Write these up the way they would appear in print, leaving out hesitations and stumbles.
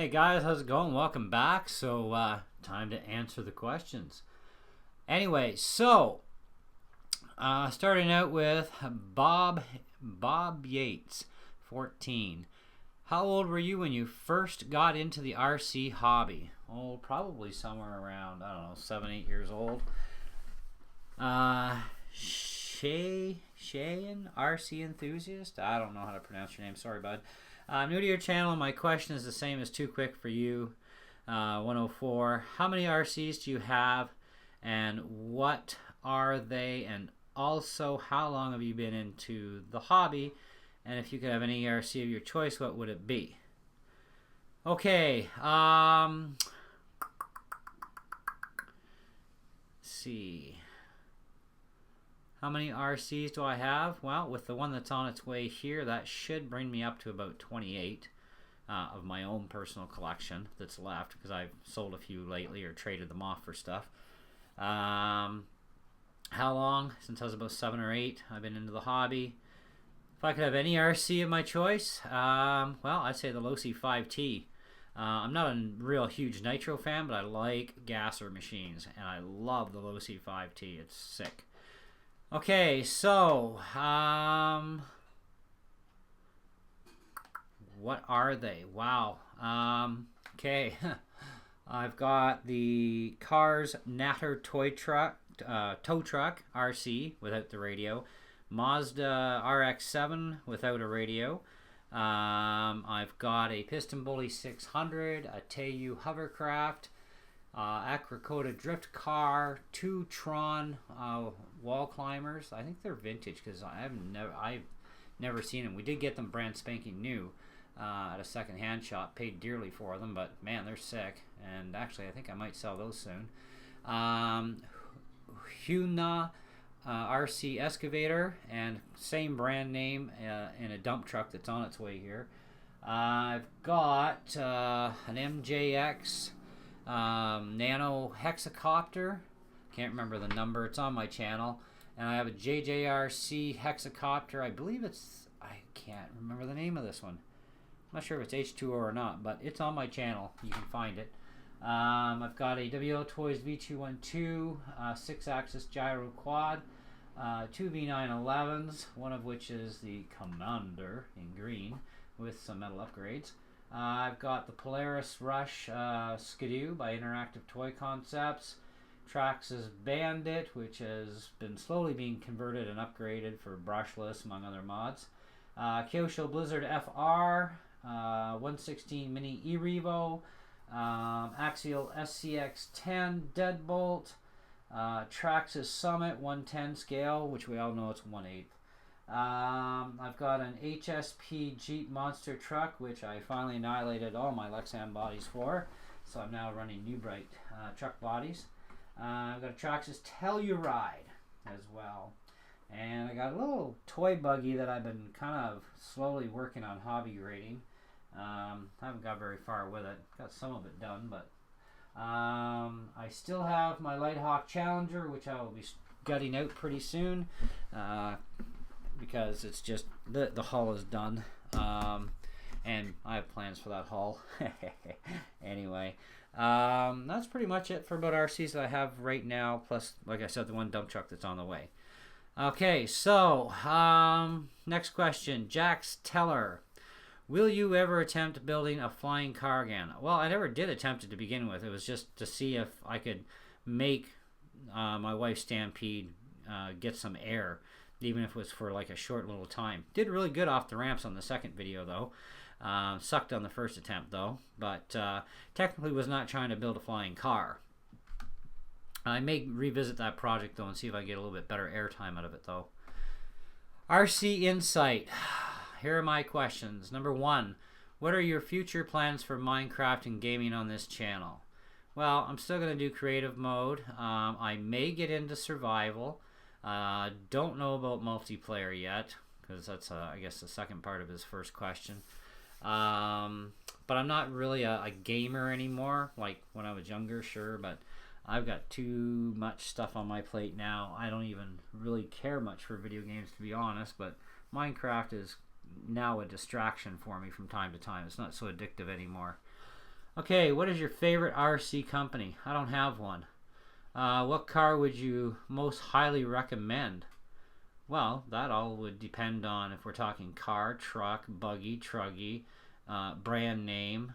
Hey guys, how's it going? Welcome back. So, time to answer the questions. Anyway, starting out with Bob Yates, 14. How old were you when you first got into the RC hobby? Oh, probably somewhere around, I don't know, 7, 8 years old. Shayan, RC enthusiast? I don't know how to pronounce your name. Sorry, bud. I'm new to your channel, and my question is the same as Too Quick for You. 104. How many RCs do you have, and what are they? And also, how long have you been into the hobby? And if you could have any RC of your choice, what would it be? Okay. Let's see. How many RCs do I have? Well, with the one that's on its way here, that should bring me up to about 28 of my own personal collection that's left, because I've sold a few lately or traded them off for stuff. How long? Since I was about 7 or 8, I've been into the hobby. If I could have any RC of my choice, well, I'd say the Losi 5T. I'm not a real huge Nitro fan, but I like gasser machines, and I love the Losi 5T. It's sick. Okay, so, what are they? Wow. Okay, I've got the Cars Natter tow truck RC without the radio, Mazda RX-7 without a radio. I've got a Piston Bully 600, a Teiu hovercraft, Acrocoda drift car, 2 Tron wall climbers. I think they're vintage because I've never seen them. We did get them brand spanking new at a second-hand shop. Paid dearly for them, but man, they're sick. And actually, I think I might sell those soon. Hyuna RC excavator, and same brand name in a dump truck that's on its way here. I've got an MJX Nano hexacopter. Can't remember the number. It's on my channel. And I have a JJRC hexacopter. I believe I can't remember the name of this one. I'm not sure if it's H2O or not, but it's on my channel. You can find it. I've got a WL Toys V212 6-axis gyro quad, 2 V911s, one of which is the Commander in green with some metal upgrades. I've got the Polaris Rush Skidoo by Interactive Toy Concepts, Traxxas Bandit, which has been slowly being converted and upgraded for brushless, among other mods. Kyosho Blizzard FR, 116 Mini E-Revo, Axial SCX-10 Deadbolt, Traxxas Summit 110 scale, which we all know it's 1/8. I've got an HSP Jeep Monster truck, which I finally annihilated all my Lexan bodies for, so I'm now running New Bright truck bodies. I've got a Traxxas Telluride as well, and I got a little toy buggy that I've been kind of slowly working on hobby grading. I haven't got very far with it. Got some of it done, but I still have my Lighthawk Challenger, which I will be gutting out pretty soon, because it's just the hull is done, and I have plans for that hull. Anyway, that's pretty much it for about RCs that I have right now, plus, like I said, the one dump truck that's on the way. Okay, so next question, Jax Teller. Will you ever attempt building a flying car again? Well, I never did attempt it to begin with. It was just to see if I could make my wife's Stampede get some air, even if it was for like a short little time. Did really good off the ramps on the second video, though. Sucked on the first attempt, though. But technically was not trying to build a flying car. I may revisit that project, though, and see if I get a little bit better airtime out of it, though. RC Insight. Here are my questions. Number 1, what are your future plans for Minecraft and gaming on this channel? Well, I'm still going to do creative mode. I may get into survival. Don't know about multiplayer yet, because that's, I guess, the second part of his first question. But I'm not really a gamer anymore, like when I was younger, sure, but I've got too much stuff on my plate now. I don't even really care much for video games, to be honest, but Minecraft is now a distraction for me from time to time. It's not so addictive anymore. Okay, what is your favorite RC company? I don't have one. What car would you most highly recommend? Well, that all would depend on if we're talking car, truck, buggy, truggy, brand name,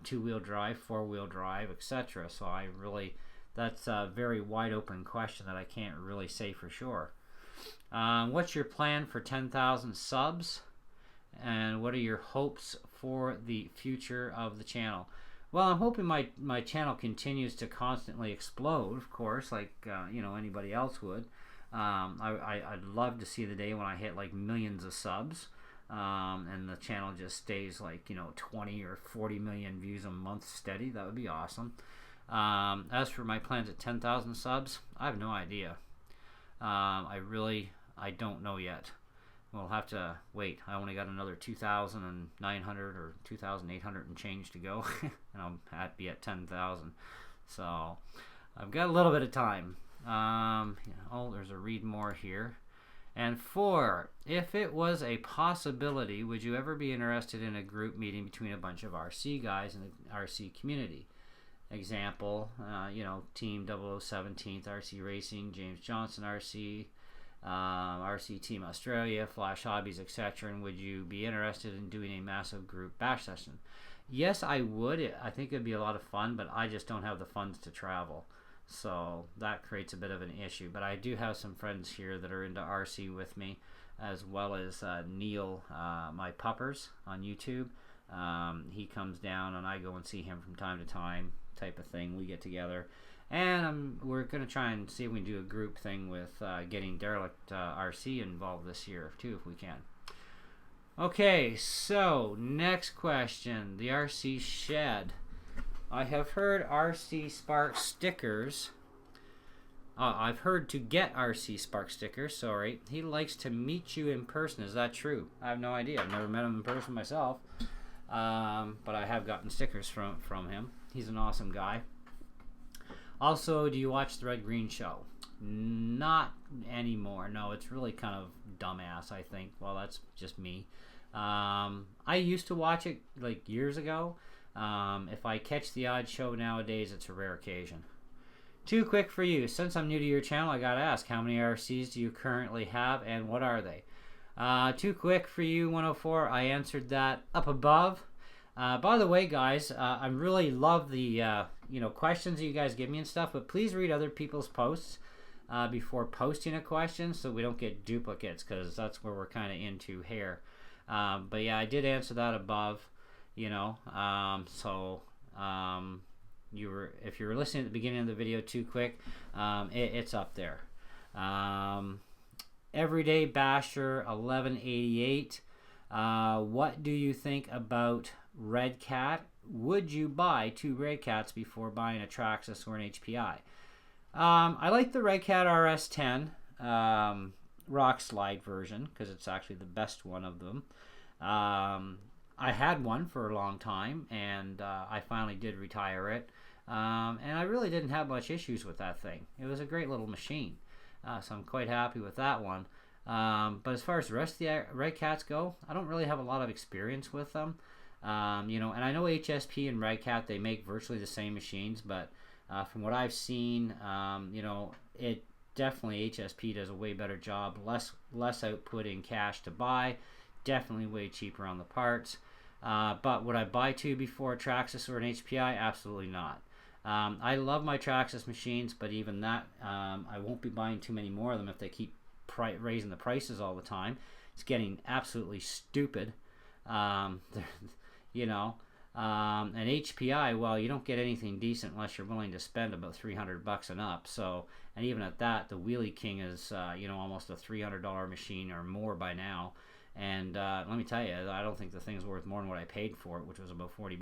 two-wheel drive, four-wheel drive, etc. So that's a very wide open question that I can't really say for sure. What's your plan for 10,000 subs? And what are your hopes for the future of the channel? Well, I'm hoping my channel continues to constantly explode, of course, like anybody else would. I'd love to see the day when I hit like millions of subs, and the channel just stays like 20 or 40 million views a month steady. That would be awesome. As for my plans at 10,000 subs, I have no idea. I don't know yet. We'll have to wait. I only got another 2,900 or 2,800 and change to go, and I'll be at 10,000. So I've got a little bit of time. There's a read more here. And 4, if it was a possibility, would you ever be interested in a group meeting between a bunch of RC guys in the RC community? Example, Team 0017th RC Racing, James Johnson RC, RC Team Australia, Flash Hobbies, etc. And would you be interested in doing a massive group bash session? Yes, I would. I think it'd be a lot of fun, but I just don't have the funds to travel. So that creates a bit of an issue. But I do have some friends here that are into RC with me, as well as Neil, my puppers on YouTube. He comes down and I go and see him from time to time, type of thing. We get together. And we're going to try and see if we can do a group thing with getting Derelict RC involved this year, too, if we can. Okay, so next question. The RC Shed. I have heard RC Spark stickers. I've heard to get RC Spark stickers, sorry. He likes to meet you in person. Is that true? I have no idea. I've never met him in person myself. But I have gotten stickers from him. He's an awesome guy. Also, do you watch the Red Green Show? Not anymore. No, it's really kind of dumbass, I think. Well, that's just me. I used to watch it like years ago. If I catch the odd show nowadays, it's a rare occasion. Too quick for you. Since I'm new to your channel, I gotta ask, how many RCs do you currently have and what are they? Too quick for you, 104. I answered that up above. By the way, guys, I really love the questions that you guys give me and stuff, but please read other people's posts before posting a question so we don't get duplicates, because that's where we're kind of into here. But yeah, I did answer that above, if you were listening at the beginning of the video too quick, it's up there. Everyday Basher 1188. What do you think about Red Cat? Would you buy 2 Red Cats before buying a Traxxas or an HPI? I like the Red Cat RS10 Rock Slide version because it's actually the best one of them. I had one for a long time, and I finally did retire it. And I really didn't have much issues with that thing. It was a great little machine. So I'm quite happy with that one. But as far as the rest of the Red Cats go, I don't really have a lot of experience with them. And I know HSP and Red Cat, they make virtually the same machines, but from what I've seen, it definitely, HSP does a way better job, less output in cash to buy, definitely way cheaper on the parts. But would I buy 2 before a Traxxas or an HPI? Absolutely not. I love my Traxxas machines, but even that, I won't be buying too many more of them if they keep raising the prices all the time. It's getting absolutely stupid. An HPI, well, you don't get anything decent unless you're willing to spend about $300 and up. So, and even at that, the Wheelie King is, almost a $300 machine or more by now. And let me tell you, I don't think the thing's worth more than what I paid for it, which was about $40.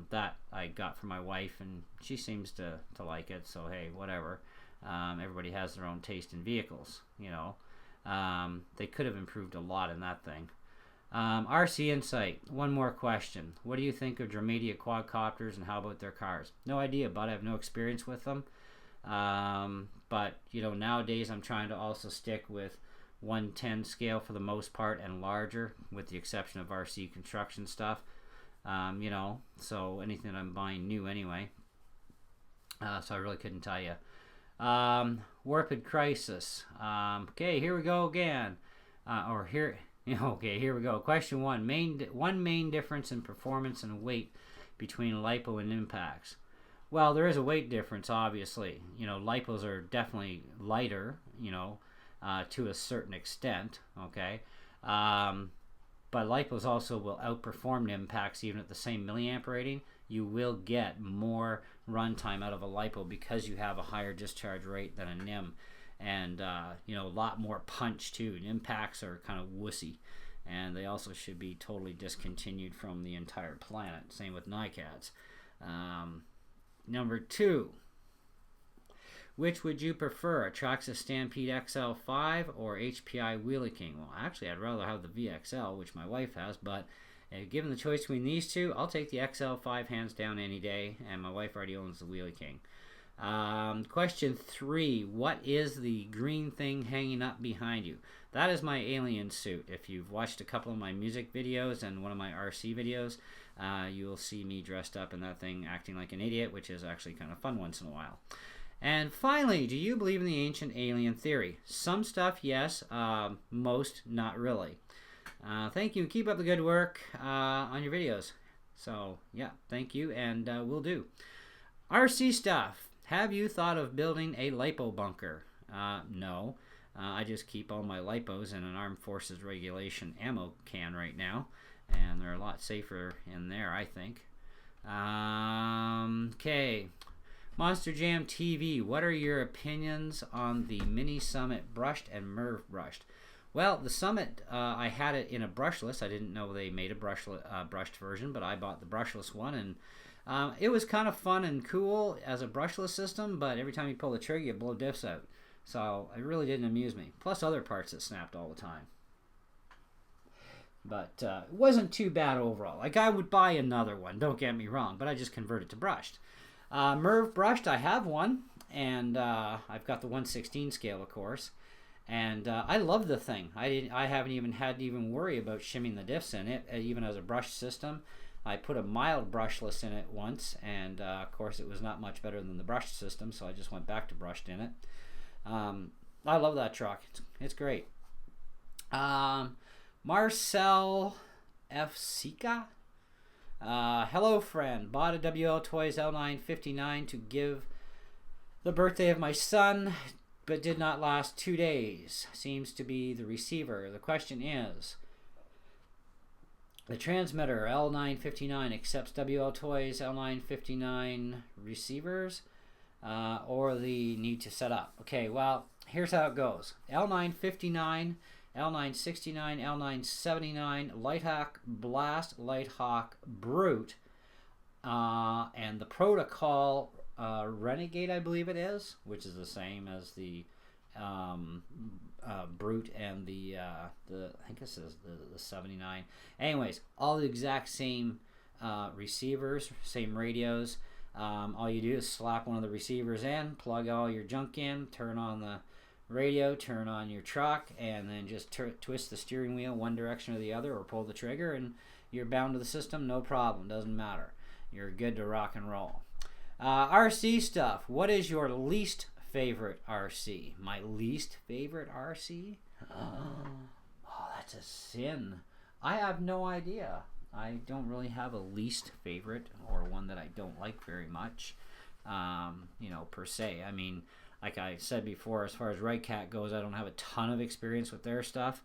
That I got for my wife, and she seems to like it. So hey, whatever. Everybody has their own taste in vehicles. They could have improved a lot in that thing. RC Insight, one more question. What do you think of Dromedia quadcopters, and how about their cars? No idea, but I have no experience with them. Nowadays I'm trying to also stick with 1/10 scale for the most part and larger, with the exception of RC construction stuff. You know, so anything that I'm buying new anyway. So I really couldn't tell you. Warped Crisis. Okay, here we go again. Okay, here we go. Question one. One main difference in performance and weight between lipo and impacts. Well, there is a weight difference, obviously. You know, lipos are definitely lighter, you know, to a certain extent, okay? But lipos also will outperform impacts even at the same milliamp rating. You will get more runtime out of a lipo because you have a higher discharge rate than a NIM. And, you know, a lot more punch, too. Impacts are kind of wussy. And they also should be totally discontinued from the entire planet. Same with NiCads. Number two. Which would you prefer, a Traxxas Stampede XL5 or HPI Wheelie King? Well, actually, I'd rather have the VXL, which my wife has, but given the choice between these two, I'll take the XL5 hands down any day, and my wife already owns the Wheelie King. Question 3. What is the green thing hanging up behind you? That is my alien suit. If you've watched a couple of my music videos and one of my RC videos, you'll see me dressed up in that thing acting like an idiot, which is actually kind of fun once in a while. And finally, do you believe in the ancient alien theory? Some stuff, yes. Most, not really. Thank you. Keep up the good work on your videos. So, yeah, thank you, and will do. RC stuff. Have you thought of building a lipo bunker? No. I just keep all my lipos in an Armed Forces Regulation ammo can right now, and they're a lot safer in there, I think. Okay. Monster Jam TV, what are your opinions on the Mini Summit brushed and Merv brushed? Well, the Summit, I had it in a brushless. I didn't know they made a brushed version, but I bought the brushless one, and it was kind of fun and cool as a brushless system, but every time you pull the trigger, you blow diffs out. So it really didn't amuse me. Plus other parts that snapped all the time. But it wasn't too bad overall. Like, I would buy another one, don't get me wrong, but I just converted to brushed. Merv brushed, I have one, and I've got the 1/16 scale, of course, and I love the thing. I haven't even had to even worry about shimming the diffs in it, even as a brushed system. I put a mild brushless in it once, and of course it was not much better than the brushed system, so I just went back to brushed in it. I love that truck. It's great. Marcel F. Sika? Hello friend, bought a WL Toys L959 to give the birthday of my son, but did not last 2 days. Seems to be the receiver. The question is, the transmitter L959 accepts WL Toys L959 receivers, or the need to set up. Okay, well, here's how it goes. L959, L969, L979, Lighthawk Blast, Lighthawk Brute, and the Protocol Renegade, I believe it is, which is the same as the Brute and the I think this is the 79. Anyways, all the exact same receivers, same radios. All you do is slap one of the receivers in, plug all your junk in, turn on the radio, turn on your truck, and then just twist the steering wheel one direction or the other, or pull the trigger, and you're bound to the system. No problem, doesn't matter. You're good to rock and roll. RC stuff. What is your least favorite RC? My least favorite RC? Oh, that's a sin. I have no idea. I don't really have a least favorite, or one that I don't like very much, you know, per se. I mean, like I said before, as far as Red Cat goes, I don't have a ton of experience with their stuff.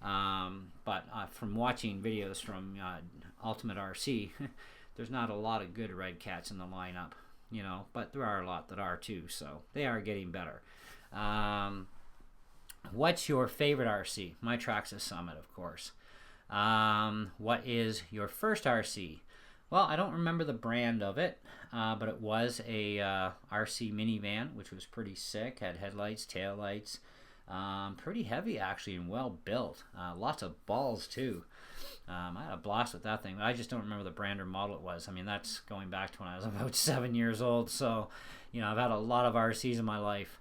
But from watching videos from Ultimate RC, there's not a lot of good Red Cats in the lineup, you know, but there are a lot that are too, so they are getting better. What's your favorite RC? My Traxxas Summit, of course. What is your first RC? Well, I don't remember the brand of it, but it was a RC minivan, which was pretty sick. Had headlights, taillights, pretty heavy actually, and well built. Lots of balls too. I had a blast with that thing, but I just don't remember the brand or model it was. I mean, that's going back to when I was about 7 years old, so you know, I've had a lot of RCs in my life.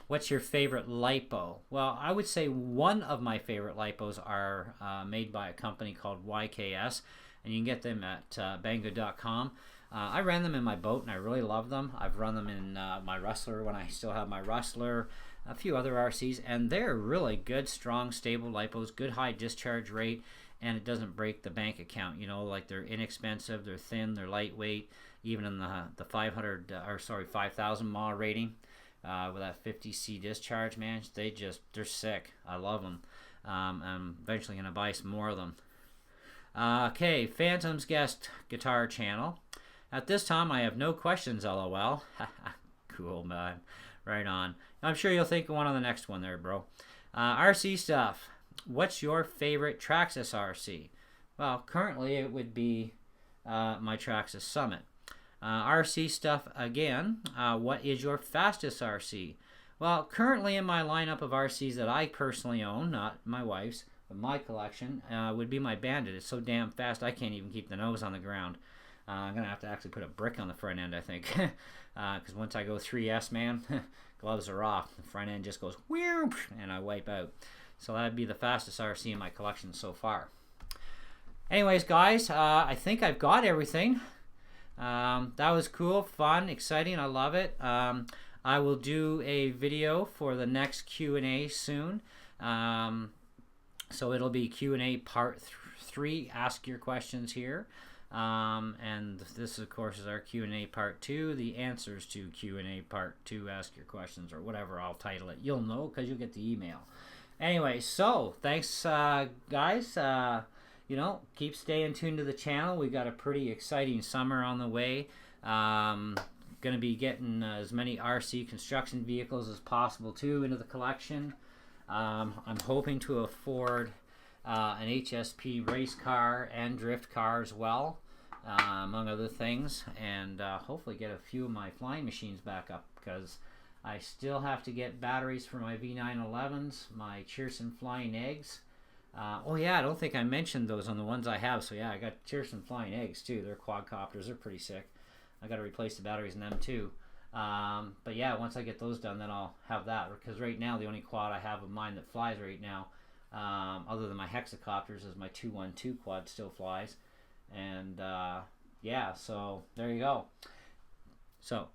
What's your favorite lipo? Well, I would say one of my favorite lipos are made by a company called YKS. and you can get them at banggood.com. I ran them in my boat, and I really love them. I've run them in my Rustler when I still have my Rustler, a few other RCs, and they're really good, strong, stable LiPos, good high discharge rate, and it doesn't break the bank account. You know, like they're inexpensive, they're thin, they're lightweight, even in the 5,000 mAh rating with that 50C discharge, man, they're sick. I love them. I'm eventually gonna buy some more of them. Okay, Phantom's Guest Guitar Channel. At this time, I have no questions, lol. Cool, man. Right on. I'm sure you'll think of one on the next one there, bro. RC stuff. What's your favorite Traxxas RC? Well, currently it would be my Traxxas Summit. RC stuff again. What is your fastest RC? Well, currently in my lineup of RCs that I personally own, not my wife's, but my collection, would be my Bandit. It's so damn fast I can't even keep the nose on the ground. I'm going to have to actually put a brick on the front end, I think. Because once I go 3S, man, gloves are off. The front end just goes, whew, and I wipe out. So that would be the fastest RC in my collection so far. Anyways, guys, I think I've got everything. That was cool, fun, exciting. I love it. I will do a video for the next Q&A soon. So it'll be Q&A part 3. Ask your questions here. And this, of course, is our Q&A part 2. The answers to Q&A part 2. Ask your questions, or whatever I'll title it. You'll know because you'll get the email. Anyway, so thanks, guys. You know, keep staying tuned to the channel. We've got a pretty exciting summer on the way. Going to be getting as many RC construction vehicles as possible too into the collection. I'm hoping to afford an HSP race car and drift car as well, among other things, and hopefully get a few of my flying machines back up, because I still have to get batteries for my V911s, my Cheerson Flying Eggs. Oh yeah, I don't think I mentioned those on the ones I have. So yeah, I got Cheerson Flying Eggs too. They're quadcopters. They're pretty sick. I got to replace the batteries in them too. But yeah, once I get those done, then I'll have that. Because right now, the only quad I have of mine that flies right now, other than my hexacopters, is my 212 quad still flies. And yeah, so there you go. So.